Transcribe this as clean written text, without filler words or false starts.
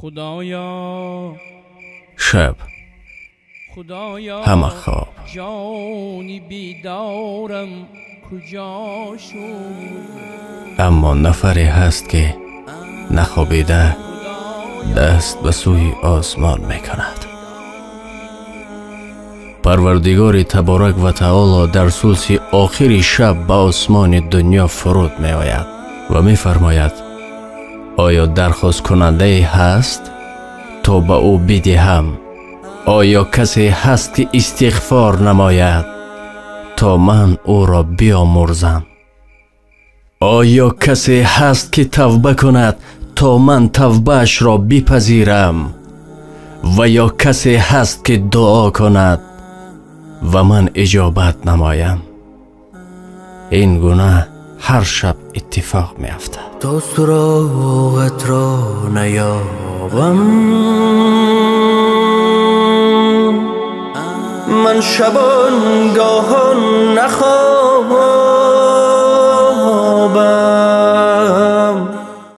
خدایا شب همه خواب، جانی بیدارم کجا شد؟ اما نفری هست که نخوابیده دست به سوی آسمان میکند. پروردگار تبارک و تعالی در ثلث آخر شب به آسمان دنیا فرود می آید و می فرماید آیا درخواست کننده هست تا به او بدهم؟ آیا کسی هست که استغفار نماید تا من او را بیامرزم؟ آیا کسی هست که توبه کند تا من توبهش را بپذیرم؟ و یا کسی هست که دعا کند و من اجابت نمایم؟ این گونه هر شب اتفاق می افتد. تا سراغت را نیابم من شبان گاهان نخوابم،